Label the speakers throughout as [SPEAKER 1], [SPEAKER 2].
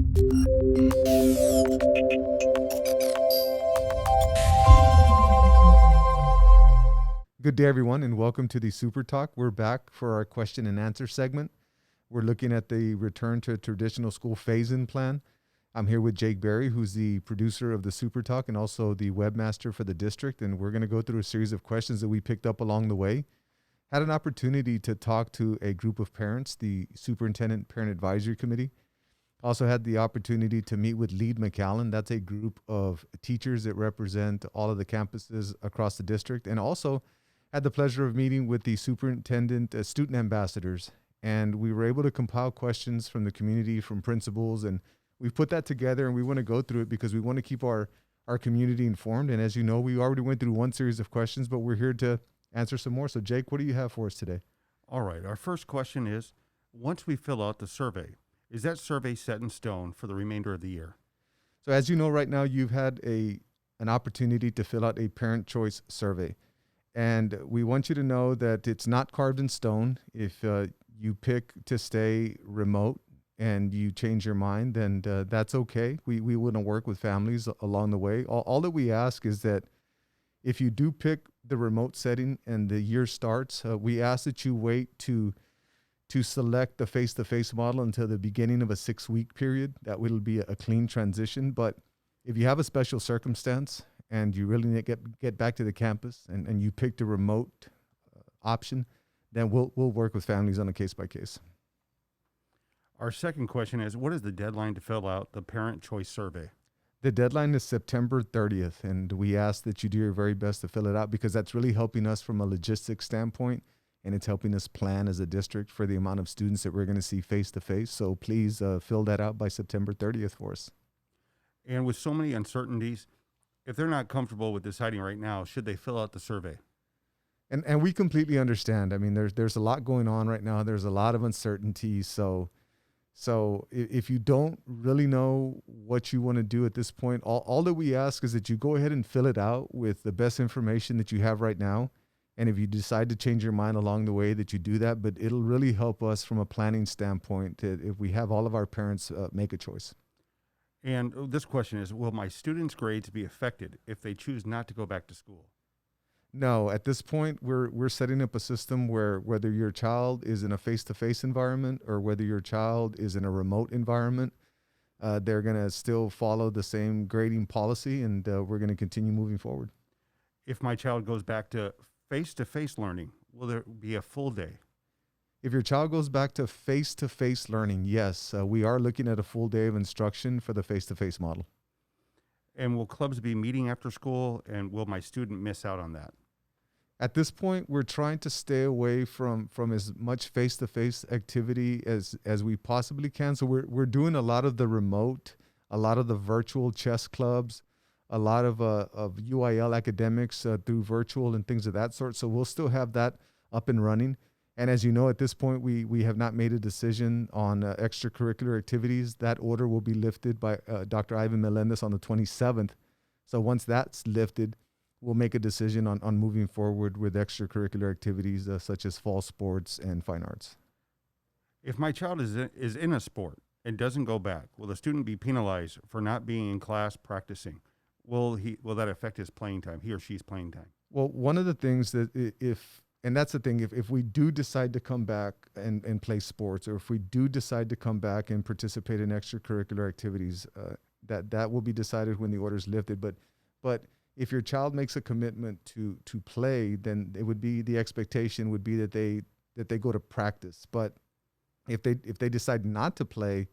[SPEAKER 1] Good day, everyone, and welcome to the SuperTalk. We're back for our question and answer segment. We're looking at the return to traditional school phase-in plan. I'm here with Jake Berry, who's the producer of the SuperTalk and also the webmaster for the district, and we're going to go through a series of questions that we picked up along the way. Had an opportunity to talk to a group of parents, the Superintendent Parent Advisory Committee. Also had the opportunity to meet with Lead McAllen. That's a group of teachers that represent all of the campuses across the district, and also had the pleasure of meeting with the superintendent student ambassadors. And we were able to compile questions from the community, from principals, and we've put that together, and we want to go through it because we want to keep our community informed. And as you know, we already went through one series of questions, but we're here to answer some more. So Jake, what do you have for us today?
[SPEAKER 2] All right. Our first question is, once we fill out the survey, is that survey set in stone for the remainder of the year?
[SPEAKER 1] So as you know, right now, you've had an opportunity to fill out a parent choice survey. And we want you to know that it's not carved in stone. If you pick to stay remote and you change your mind, then that's okay. We wouldn't work with families along the way. All that we ask is that if you do pick the remote setting and the year starts, we ask that you wait to select the face-to-face model until the beginning of a 6-week period. That will be a clean transition. But if you have a special circumstance and you really need to get back to the campus and you picked a remote option, then we'll work with families on a case-by-case.
[SPEAKER 2] Our second question is, what is the deadline to fill out the parent choice survey?
[SPEAKER 1] The deadline is September 30th, and we ask that you do your very best to fill it out because that's really helping us from a logistics standpoint, and it's helping us plan as a district for the amount of students that we're going to see face-to-face. So please fill that out by September 30th for us.
[SPEAKER 2] And with so many uncertainties, if they're not comfortable with deciding right now, should they fill out the survey?
[SPEAKER 1] And we completely understand. I mean, there's a lot going on right now. There's a lot of uncertainty. So if you don't really know what you want to do at this point, all that we ask is that you go ahead and fill it out with the best information that you have right now. And if you decide to change your mind along the way, that you do that. But it'll really help us from a planning standpoint if we have all of our parents make a choice.
[SPEAKER 2] And this question is, will my students' grades be affected if they choose not to go back to school?
[SPEAKER 1] No, at this point, we're setting up a system where whether your child is in a face-to-face environment or whether your child is in a remote environment, they're going to still follow the same grading policy, and we're going to continue moving forward.
[SPEAKER 2] If my child goes back to face-to-face learning, will there be a full day?
[SPEAKER 1] If your child goes back to face-to-face learning, yes, we are looking at a full day of instruction for the face-to-face model.
[SPEAKER 2] And will clubs be meeting after school, and will my student miss out on that?
[SPEAKER 1] At this point, we're trying to stay away from as much face-to-face activity as we possibly can. So we're doing a lot of the remote, a lot of the virtual chess clubs, a lot of UIL academics through virtual and things of that sort. So we'll still have that up and running. And as you know, at this point, we have not made a decision on extracurricular activities. That order will be lifted by Dr. Ivan Melendez on the 27th. So once that's lifted, we'll make a decision on moving forward with extracurricular activities such as fall sports and fine arts.
[SPEAKER 2] If my child is in a sport and doesn't go back, will the student be penalized for not being in class practicing? Will that affect his playing time, he or she's playing time?
[SPEAKER 1] Well, one of the things that and that's the thing, if we do decide to come back and play sports, or if we do decide to come back and participate in extracurricular activities, that will be decided when the order is lifted. But if your child makes a commitment to play, then it would be, the expectation would be that they go to practice. But if they decide not to play,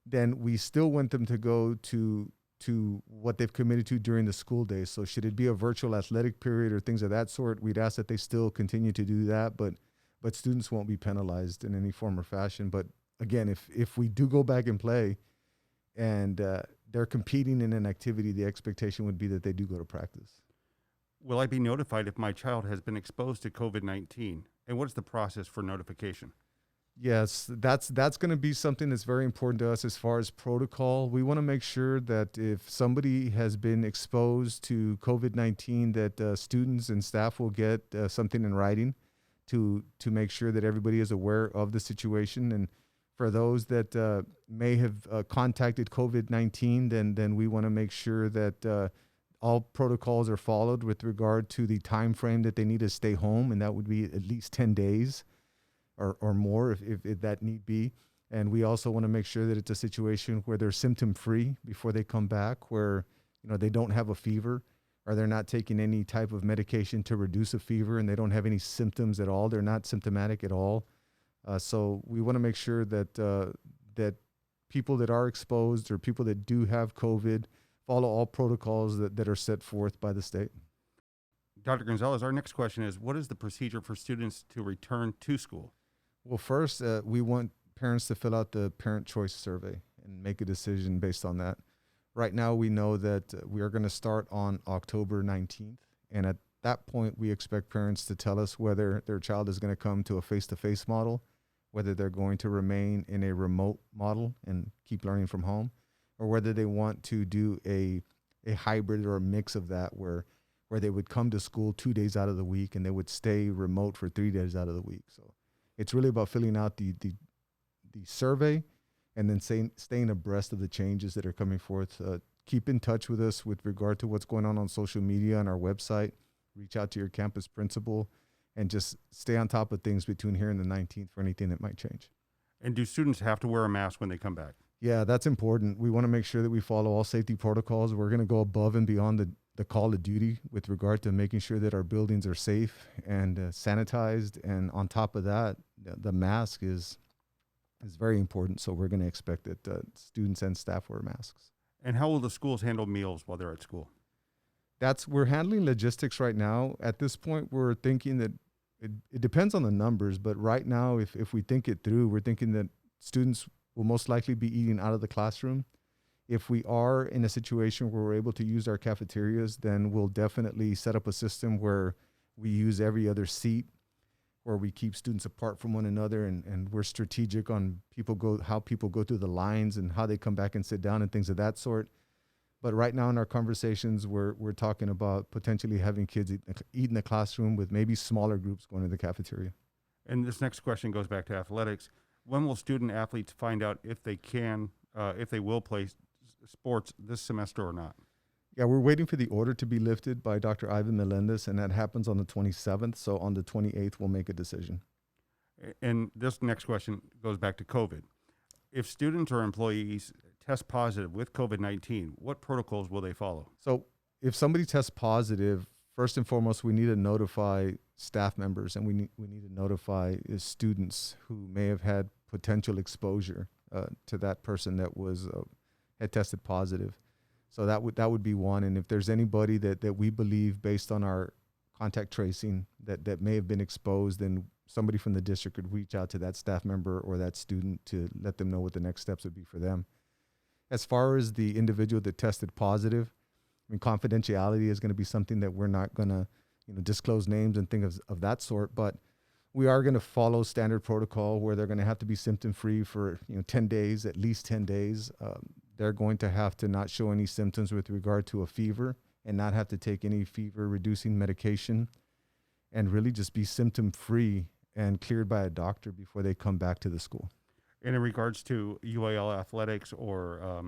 [SPEAKER 1] then we still want them to go to what they've committed to during the school day. So should it be a virtual athletic period or things of that sort, we'd ask that they still continue to do that, but students won't be penalized in any form or fashion. But again, if we do go back and play and they're competing in an activity, the expectation would be that they do go to practice.
[SPEAKER 2] Will I be notified if my child has been exposed to COVID-19? And what's the process for notification?
[SPEAKER 1] Yes, that's going to be something that's very important to us as far as protocol. We want to make sure that if somebody has been exposed to COVID-19, that students and staff will get something in writing to make sure that everybody is aware of the situation. And For those that may have contacted COVID-19, then we want to make sure that all protocols are followed with regard to the time frame that they need to stay home, and that would be at least 10 days or more if that need be. And we also want to make sure that it's a situation where they're symptom-free before they come back, where they don't have a fever, or they're not taking any type of medication to reduce a fever, and they don't have any symptoms at all. They're not symptomatic at all. So we want to make sure that that people that are exposed or people that do have COVID follow all protocols that are set forth by the state.
[SPEAKER 2] Dr. Gonzalez, our next question is, what is the procedure for students to return to school?
[SPEAKER 1] Well, first, we want parents to fill out the parent choice survey and make a decision based on that. Right now, we know that we are going to start on October 19th. And at that point, we expect parents to tell us whether their child is going to come to a face-to-face model, whether they're going to remain in a remote model and keep learning from home, or whether they want to do a hybrid or a mix of that where they would come to school 2 days out of the week and they would stay remote for 3 days out of the week. So it's really about filling out the survey and then staying abreast of the changes that are coming forth. Keep in touch with us with regard to what's going on social media and our website. Reach out to your campus principal and just stay on top of things between here and the 19th for anything that might change.
[SPEAKER 2] And do students have to wear a mask when they come back?
[SPEAKER 1] Yeah, that's important. We want to make sure that we follow all safety protocols. We're going to go above and beyond the call of duty with regard to making sure that our buildings are safe and sanitized. And on top of that, the mask is very important. So we're going to expect that students and staff wear masks.
[SPEAKER 2] And how will the schools handle meals while they're at school?
[SPEAKER 1] We're handling logistics right now. At this point, we're thinking that it depends on the numbers, but right now, if we think it through, we're thinking that students will most likely be eating out of the classroom. If we are in a situation where we're able to use our cafeterias, then we'll definitely set up a system where we use every other seat, where we keep students apart from one another, and we're strategic on how people go through the lines and how they come back and sit down and things of that sort. But right now in our conversations, we're talking about potentially having kids eat in the classroom with maybe smaller groups going to the cafeteria.
[SPEAKER 2] And this next question goes back to athletics. When will student athletes find out if they will play sports this semester or not?
[SPEAKER 1] Yeah, we're waiting for the order to be lifted by Dr. Ivan Melendez, and that happens on the 27th. So on the 28th, we'll make a decision.
[SPEAKER 2] And this next question goes back to COVID. If students or employees test positive with COVID-19, what protocols will they follow?
[SPEAKER 1] So if somebody tests positive, first and foremost, we need to notify staff members, and we need to notify students who may have had potential exposure to that person that had tested positive. So that would be one. And if there's anybody that we believe, based on our contact tracing, that may have been exposed, then somebody from the district could reach out to that staff member or that student to let them know what the next steps would be for them. As far as the individual that tested positive, I mean, confidentiality is going to be something that we're not going to disclose names and things of that sort, but we are going to follow standard protocol where they're going to have to be symptom-free for 10 days, at least 10 days. They're going to have to not show any symptoms with regard to a fever and not have to take any fever-reducing medication, and really just be symptom-free and cleared by a doctor before they come back to the school.
[SPEAKER 2] And in regards to UAL athletics or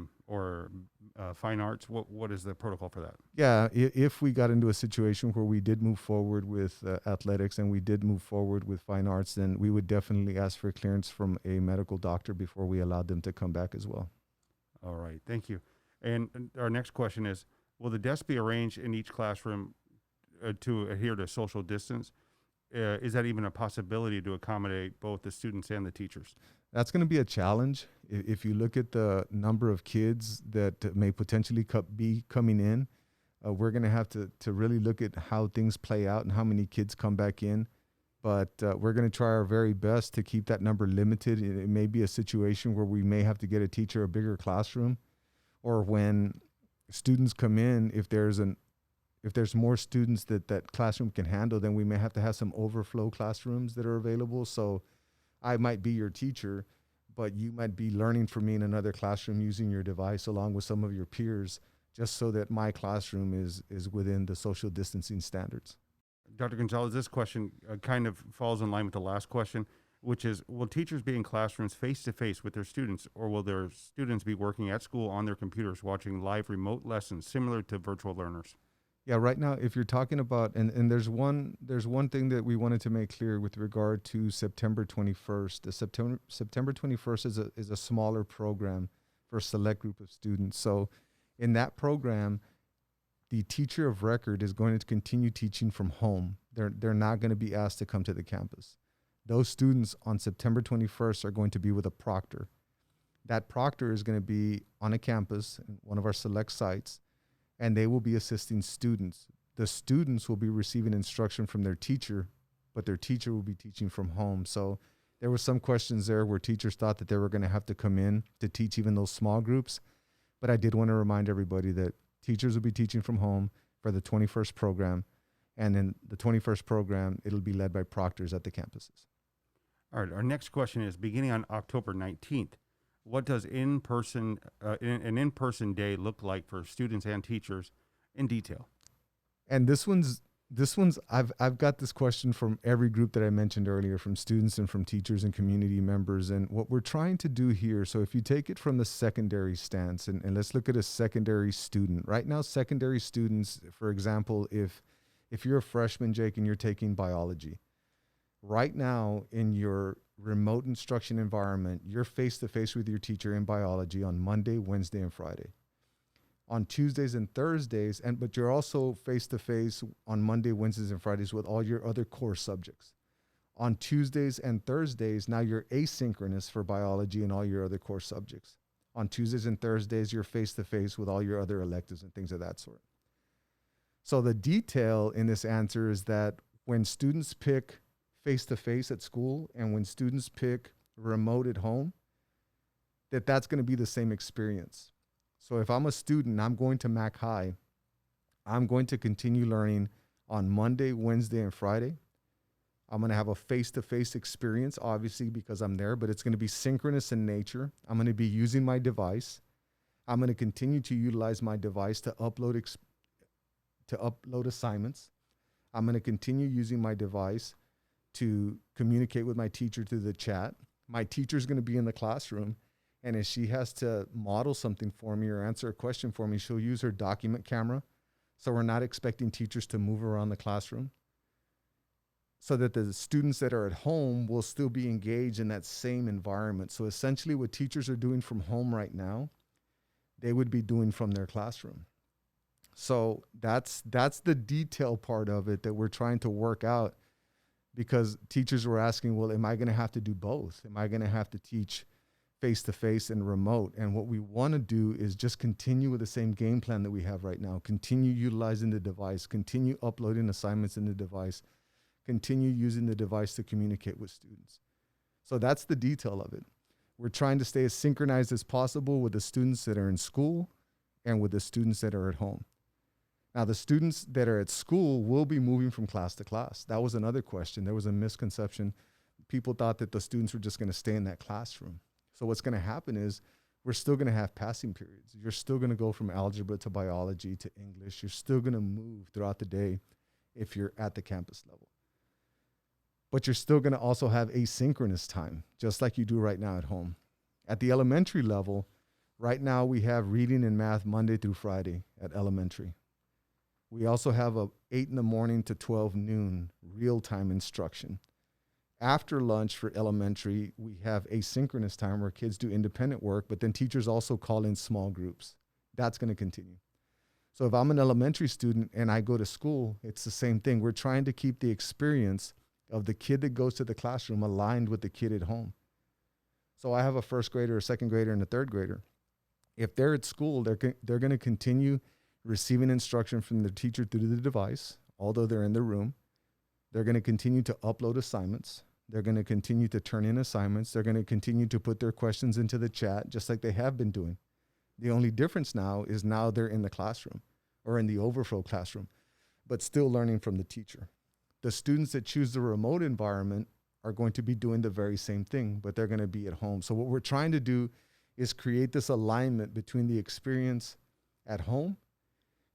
[SPEAKER 2] fine arts, what is the protocol for that?
[SPEAKER 1] Yeah, if we got into a situation where we did move forward with athletics and we did move forward with fine arts, then we would definitely ask for clearance from a medical doctor before we allowed them to come back as well.
[SPEAKER 2] All right, thank you. And our next question is, will the desks be arranged in each classroom to adhere to social distance? Is that even a possibility to accommodate both the students and the teachers?
[SPEAKER 1] That's going to be a challenge. If you look at the number of kids that may potentially be coming in, we're going to have to really look at how things play out and how many kids come back in. But we're going to try our very best to keep that number limited. It may be a situation where we may have to get a teacher a bigger classroom, or when students come in, if there's more students that classroom can handle, then we may have to have some overflow classrooms that are available. So I might be your teacher, but you might be learning from me in another classroom using your device along with some of your peers, just so that my classroom is within the social distancing standards.
[SPEAKER 2] Dr. Gonzalez, this question kind of falls in line with the last question. which is, will teachers be in classrooms face-to-face with their students, or will their students be working at school on their computers watching live remote lessons similar to virtual learners?
[SPEAKER 1] Yeah, right now, if you're talking about, and there's one thing that we wanted to make clear with regard to September 21st. The September 21st is a smaller program for a select group of students. So in that program, the teacher of record is going to continue teaching from home. They're not going to be asked to come to the campus. Those students on September 21st are going to be with a proctor. That proctor is going to be on a campus in one of our select sites, and they will be assisting students. The students will be receiving instruction from their teacher, but their teacher will be teaching from home. So there were some questions there where teachers thought that they were going to have to come in to teach even those small groups. But I did want to remind everybody that teachers will be teaching from home for the 21st program. And in the 21st program, it'll be led by proctors at the campuses.
[SPEAKER 2] All right, our next question is, beginning on October 19th, what does an in-person day look like for students and teachers in detail?
[SPEAKER 1] And this one's I've got this question from every group that I mentioned earlier, from students and from teachers and community members. And what we're trying to do here, so if you take it from the secondary stance, and let's look at a secondary student. Right now, secondary students, for example, if you're a freshman, Jake, and you're taking biology, right now in your remote instruction environment, you're face-to-face with your teacher in biology on Monday, Wednesday, and Friday. On Tuesdays and Thursdays, but you're also face-to-face on Monday, Wednesdays, and Fridays with all your other core subjects. On Tuesdays and Thursdays, now you're asynchronous for biology and all your other core subjects. On Tuesdays and Thursdays, you're face-to-face with all your other electives and things of that sort. So the detail in this answer is that when students pick face-to-face at school and when students pick remote at home, that's going to be the same experience. So if I'm a student, I'm going to Mac High, I'm going to continue learning on Monday, Wednesday, and Friday. I'm going to have a face-to-face experience, obviously, because I'm there, but it's going to be synchronous in nature. I'm going to be using my device. I'm going to continue to utilize my device to upload assignments. I'm going to continue using my device to communicate with my teacher through the chat. My teacher's going to be in the classroom, and if she has to model something for me or answer a question for me, she'll use her document camera. So we're not expecting teachers to move around the classroom, so that the students that are at home will still be engaged in that same environment. So essentially what teachers are doing from home right now, they would be doing from their classroom. So that's the detail part of it that we're trying to work out, because teachers were asking, well, am I going to have to do both? Am I going to have to teach face-to-face and remote? And what we want to do is just continue with the same game plan that we have right now. Continue utilizing the device, continue uploading assignments in the device, continue using the device to communicate with students. So that's the detail of it. We're trying to stay as synchronized as possible with the students that are in school and with the students that are at home. Now, the students that are at school will be moving from class to class. That was another question. There was a misconception. People thought that the students were just going to stay in that classroom. So what's going to happen is we're still going to have passing periods. You're still going to go from algebra to biology to English. You're still going to move throughout the day if you're at the campus level. But you're still going to also have asynchronous time, just like you do right now at home. At the elementary level, right now we have reading and math Monday through Friday at elementary. We also have a 8 in the morning to 12 noon real-time instruction. After lunch for elementary, we have asynchronous time where kids do independent work, but then teachers also call in small groups. That's going to continue. So if I'm an elementary student and I go to school, it's the same thing. We're trying to keep the experience of the kid that goes to the classroom aligned with the kid at home. So I have a first grader, a second grader, and a third grader. If they're at school, they're going to continue receiving instruction from their teacher through the device, although they're in the room. They're going to continue to upload assignments. They're going to continue to turn in assignments. They're going to continue to put their questions into the chat, just like they have been doing. The only difference now is now they're in the classroom or in the overflow classroom, but still learning from the teacher. The students that choose the remote environment are going to be doing the very same thing, but they're going to be at home. So what we're trying to do is create this alignment between the experience at home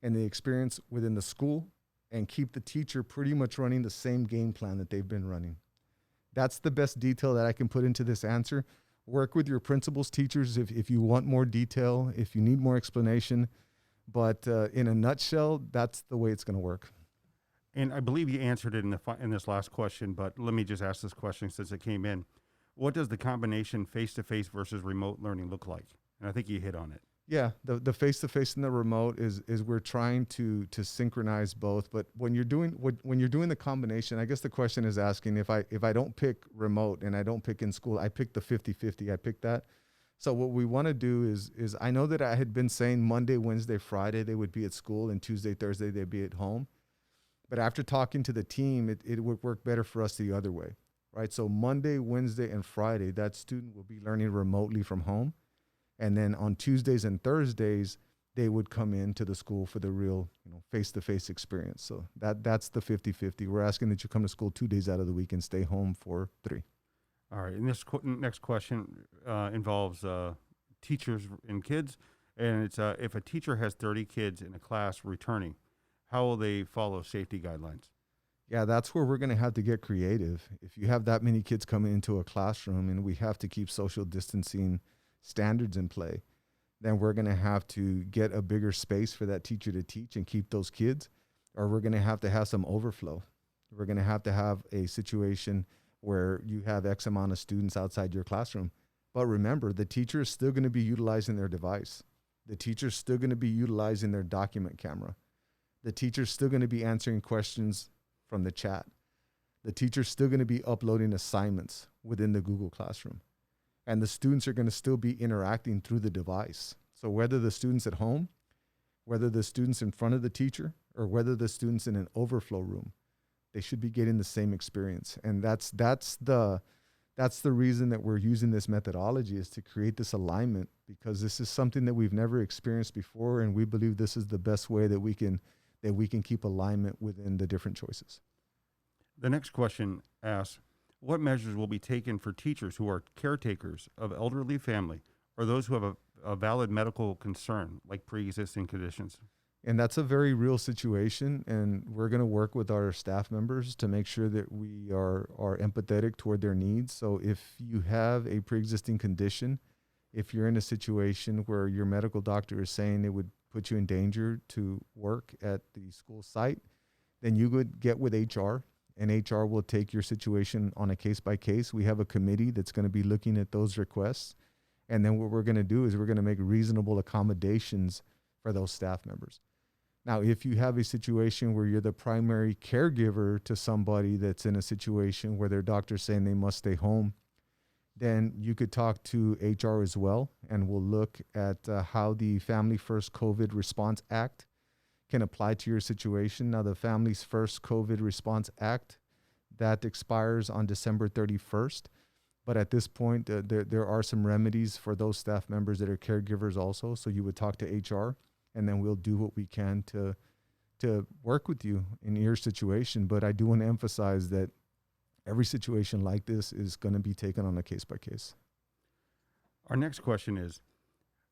[SPEAKER 1] and the experience within the school, and keep the teacher pretty much running the same game plan that they've been running. that's the best detail that I can put into this answer. Work with your principals, teachers, if you want more detail, if you need more explanation. But in a nutshell, that's the way it's going to work.
[SPEAKER 2] And I believe you answered it in this last question, but let me just ask this question since it came in. What does the combination face-to-face versus remote learning look like? And I think you hit on it.
[SPEAKER 1] Yeah, the face-to-face and the remote is we're trying to synchronize both. But when you're doing the combination, I guess the question is asking if I don't pick remote and I don't pick in school, I pick the 50-50. I pick that. So what we want to do is I know that I had been saying Monday, Wednesday, Friday they would be at school, and Tuesday, Thursday they'd be at home. But after talking to the team, it would work better for us the other way, right? So Monday, Wednesday, and Friday, that student will be learning remotely from home. And then on Tuesdays and Thursdays, they would come into the school for the real, face-to-face experience. So that's the 50-50. We're asking that you come to school 2 days out of the week and stay home for 3.
[SPEAKER 2] All right. And this next question involves teachers and kids. And it's if a teacher has 30 kids in a class returning, how will they follow safety guidelines?
[SPEAKER 1] Yeah, that's where we're going to have to get creative. If you have that many kids coming into a classroom and we have to keep social distancing standards in play, then we're going to have to get a bigger space for that teacher to teach and keep those kids, or we're going to have some overflow. We're going to have a situation where you have X amount of students outside your classroom. But remember, the teacher is still going to be utilizing their device. The teacher is still going to be utilizing their document camera. The teacher is still going to be answering questions from the chat. The teacher is still going to be uploading assignments within the Google Classroom. And the students are going to still be interacting through the device. So whether the students at home, whether the students in front of the teacher, or whether the students in an overflow room, they should be getting the same experience. And that's the reason that we're using this methodology, is to create this alignment, because this is something that we've never experienced before, and we believe this is the best way that we can keep alignment within the different choices.
[SPEAKER 2] The next question asks, what measures will be taken for teachers who are caretakers of elderly family or those who have a valid medical concern like pre-existing conditions?
[SPEAKER 1] And that's a very real situation, and we're going to work with our staff members to make sure that we are empathetic toward their needs. So if you have a pre-existing condition, if you're in a situation where your medical doctor is saying it would put you in danger to work at the school site, then you would get with HR, and HR will take your situation on a case by case. We have a committee that's going to be looking at those requests. And then what we're going to do is we're going to make reasonable accommodations for those staff members. Now, if you have a situation where you're the primary caregiver to somebody that's in a situation where their doctor's saying they must stay home, then you could talk to HR as well, and we'll look at how the Family First COVID Response Act can apply to your situation. Now, the Families First COVID Response Act, that expires on December 31st. But at this point, there are some remedies for those staff members that are caregivers also. So you would talk to HR, and then we'll do what we can to work with you in your situation. But I do want to emphasize that every situation like this is going to be taken on a case by case.
[SPEAKER 2] Our next question is,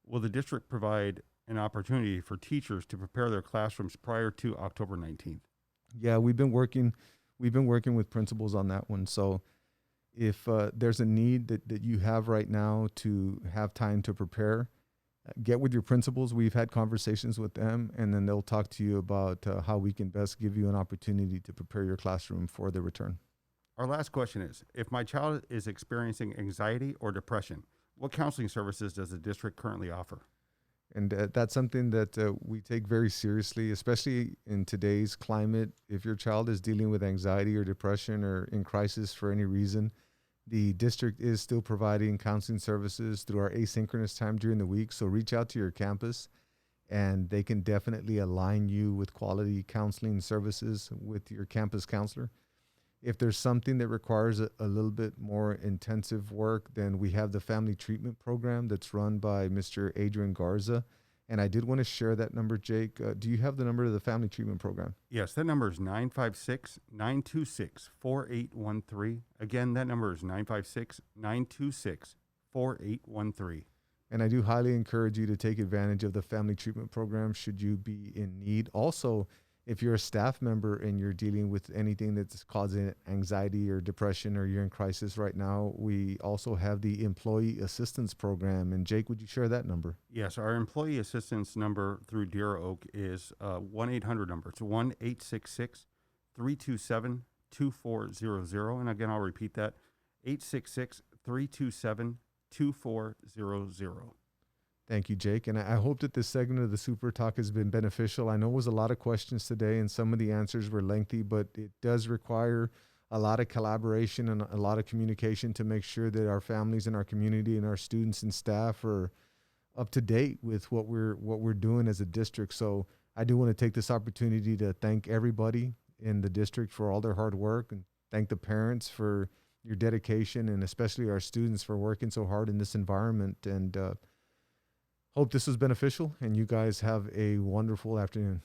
[SPEAKER 2] will the district provide an opportunity for teachers to prepare their classrooms prior to October 19th?
[SPEAKER 1] Yeah, we've been working with principals on that one. So if there's a need that you have right now to have time to prepare, get with your principals. We've had conversations with them, and then they'll talk to you about how we can best give you an opportunity to prepare your classroom for the return.
[SPEAKER 2] Our last question is, if my child is experiencing anxiety or depression, what counseling services does the district currently offer?
[SPEAKER 1] And that's something that we take very seriously, especially in today's climate. If your child is dealing with anxiety or depression or in crisis for any reason, the district is still providing counseling services through our asynchronous time during the week. So reach out to your campus, and they can definitely align you with quality counseling services with your campus counselor. If there's something that requires a little bit more intensive work, then we have the family treatment program that's run by Mr. Adrian Garza. And I did want to share that number, Jake. Do you have the number of the family treatment program?
[SPEAKER 2] Yes, that number is 956-926-4813. Again, that number is 956-926-4813.
[SPEAKER 1] And I do highly encourage you to take advantage of the family treatment program should you be in need. Also, if you're a staff member and you're dealing with anything that's causing anxiety or depression, or you're in crisis right now, we also have the Employee Assistance Program. And Jake, would you share that number?
[SPEAKER 2] Yes, our employee assistance number through Deer Oak is 1-800 number. It's 1-866-327-2400. And again, I'll repeat that, 866-327-2400.
[SPEAKER 1] Thank you, Jake. And I hope that this segment of the Super Talk has been beneficial. I know it was a lot of questions today, and some of the answers were lengthy, but it does require a lot of collaboration and a lot of communication to make sure that our families and our community and our students and staff are up to date with what we're doing as a district. So I do want to take this opportunity to thank everybody in the district for all their hard work, and thank the parents for your dedication, and especially our students for working so hard in this environment. And hope this was beneficial, and you guys have a wonderful afternoon.